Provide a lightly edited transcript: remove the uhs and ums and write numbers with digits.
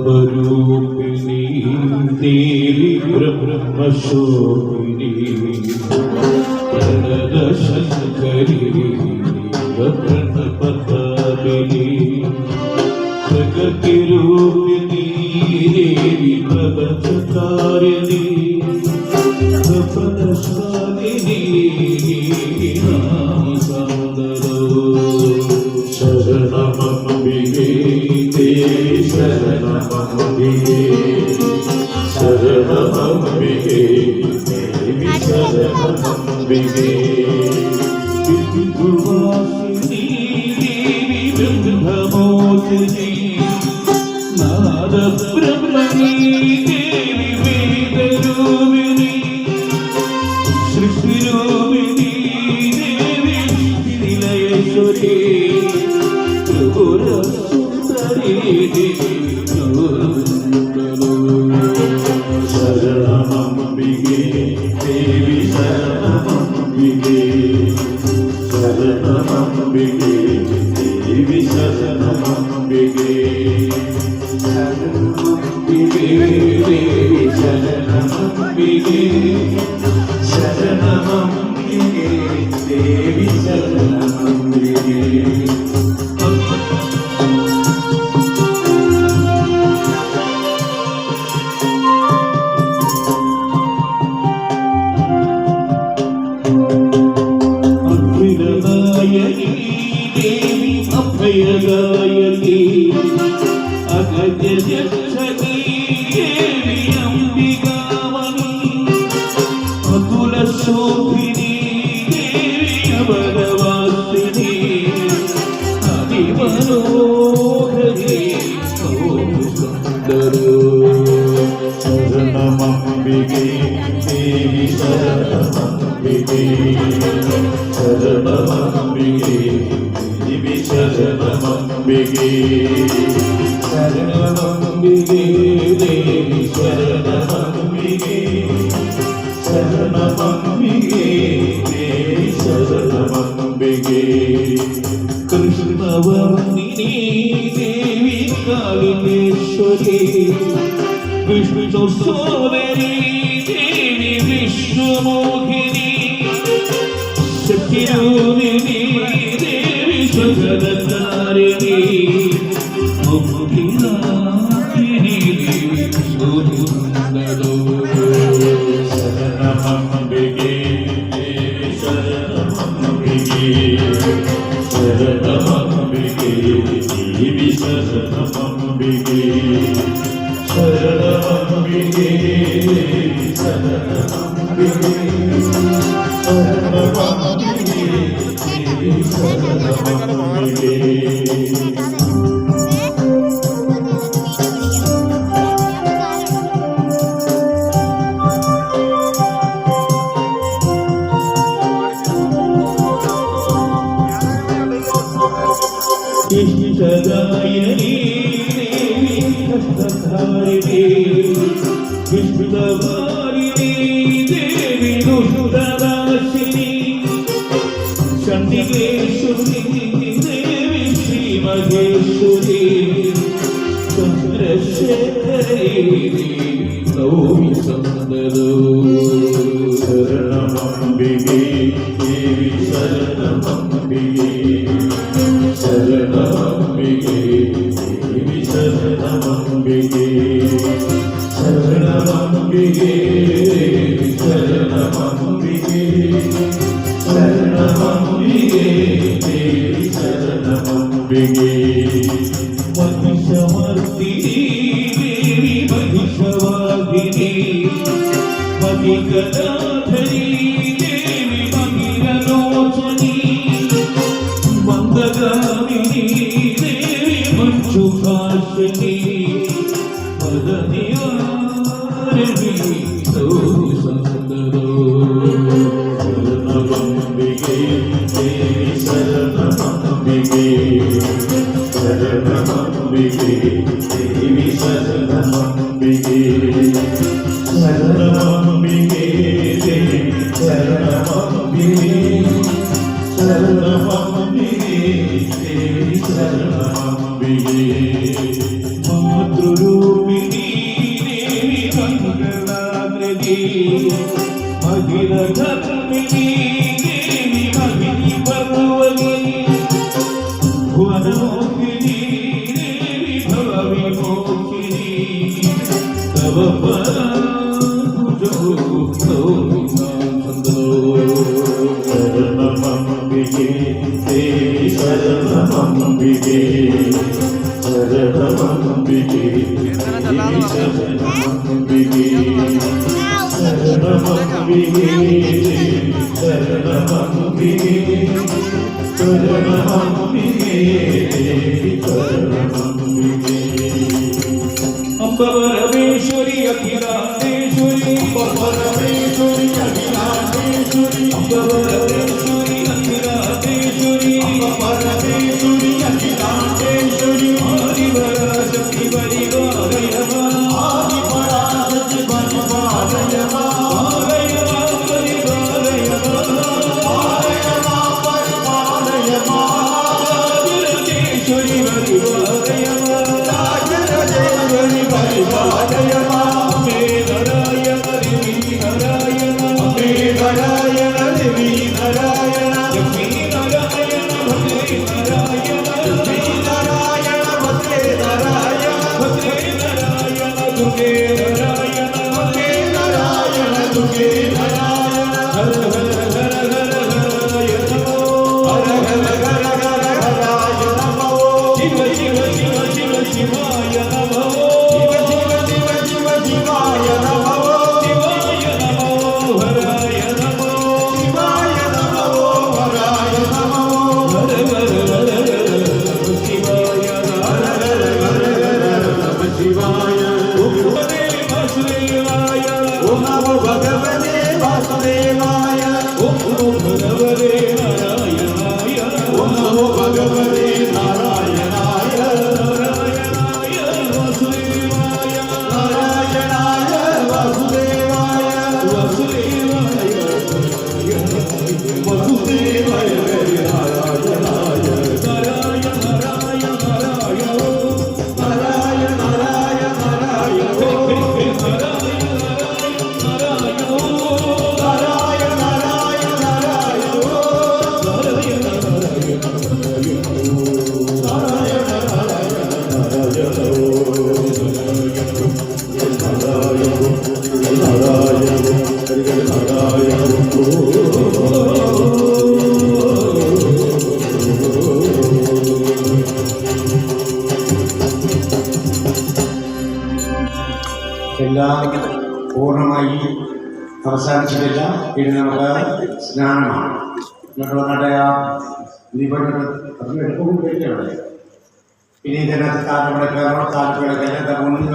പ്രണവരൂപിണി ദേവി ബ്രഹ്മശോഭിനി പ്രണതശങ്കരി പ്രണപതാപിനി പ്രകൃതിരൂപിണി ദേവി പ്രപഞ്ചകാരിണി പ്രപദശാലിനി ശരണമംബികേ ദേവി ശരണമംബികേ ശരണമംബികേ ദേവി ശരണമംബികേ വിദ്യുവാസിനി ദേവി ബ്രഹ്മമോചിനി നാദബ്രഹ്മണി ദേവി വേദരൂപിണി സൃഷ്ടിരൂപിണി ദേവി നിലയേശ്വരി ശരണമംബികേ ദേവി ശരണമംബികേ ശരണമംബികേ ദേവി ശരണമംബികേ ശരണമംബികേ ദേവി ശരണമംബികേ ശരണമംബികേ ദേവി ശരണമംബികേ ദേവി അഭയദായകി അഗജയക്ഷകി ദേവി അംബികാമണി അതുലശോഭിനി ദേവി അമരവാസിനി അതിമനോഹരി സുന്ദരോ ശരണമംബികേ ദേവി ശരണമംബികേ ശരണമംബികേ ദേവി ശരണമംബികേ ശരണമംബികേ ദേവി ശരണമംബികേ ശരണമംബികേ ദേവി ശരണമംബികേ കൃഷ്ണവർണ്ണിനി ദേവി കാളികേശ്വരി വിഷ്ണു സോദരി ദേവി വിഷ്ണുമോഹിനി ശക്തിരൂപിണി ദേവി ജഗദധാരിണി മുക്തിനാഥിനി ദേവി സുന്ദരോ ശരണമംബികേ ദേവി ശരണമംബികേ ശരണമംബികേ ദേവി ശരണമംബികേ ശരണമംബികേ ദേവി ശരണമംബികേ ഇഷ്ടദായിനി ദേവി കഷ്ടധാരിണി വിഷ്ണുവാരിണി ദേവി ദുഷ്ടനാശിനി ചണ്ഡികേശ്വരി ദേവി ശ്രീമഹേശ്വരി ചന്ദ്രശേഖരി നൗമി സുന്ദരോ ശരണമംബികേ ദേവി ശരണമംബികേ ശരണമംബികേ ദേവി ശരണമംബികേ ശരണമംബികേ ദേവി ശരണമംബികേ ശരണമംബികേ ദേവി ശരണമംബികേ മഹിഷമർദിനി ദേവി മഹിഷവാഹിനി മഹികദാധരി ദേവി മഹിരലോചനി മന്ദഗാമിനി ദേവി മഞ്ജുഭാഷിണി മദനിയാരിണി സുന്ദരോ ശരണമംബികേ ദേവി ശരണമംബികേ ശരണമംബികേ ദേവി ശരണമംബികേ ശരണമംബികേ ദേവി ശരണമംബികേ ശരണമംബികേ ദേവി ശരണമംബികേ മാതൃരൂപിണി ദേവി മംഗളാകൃതി അഖിലധർമ്മിണി ദേവി മഹിനി പർവ്വതി ഭുവനമോഹിനി ദേവി ഭവവിമോഹിനി തവ ശരണമംബികേ ദേവി ശരണമംബികേ ശരണമംബികേ ദേവി ശരണമംബികേ ശരണമംബികേ ശരണമംബികേ ശരണമംബികേ ദേവി ശരണമംബികേ അംബപരമേശ്വരി അഖിലാണ്ടേശ്വരി അംബപരമേശ്വരി അഖിലാണ്ടേശ്വരി അംബപരമേശ്വരി അഖിലാണ്ടേശ്വരി അംബപരമേശ്വരി അഖിലാണ്ടേശ്വരി ആദിപരാശക്തി പരിപാലയമ ആദിപരാശക്തി പരിപാലയമ എല്ലാം പൂർണ്ണമായി അവസാനിച്ചിട്ടില്ല. ഇനി നമുക്ക് സ്നാനമാണ്. എന്നിട്ട് വന്നിട്ട് ആ ദീപം എടുക്കുമ്പോൾ ഇനി ഇതിനകത്ത് കാലം കയറണം. കാലം മുന്നിൽ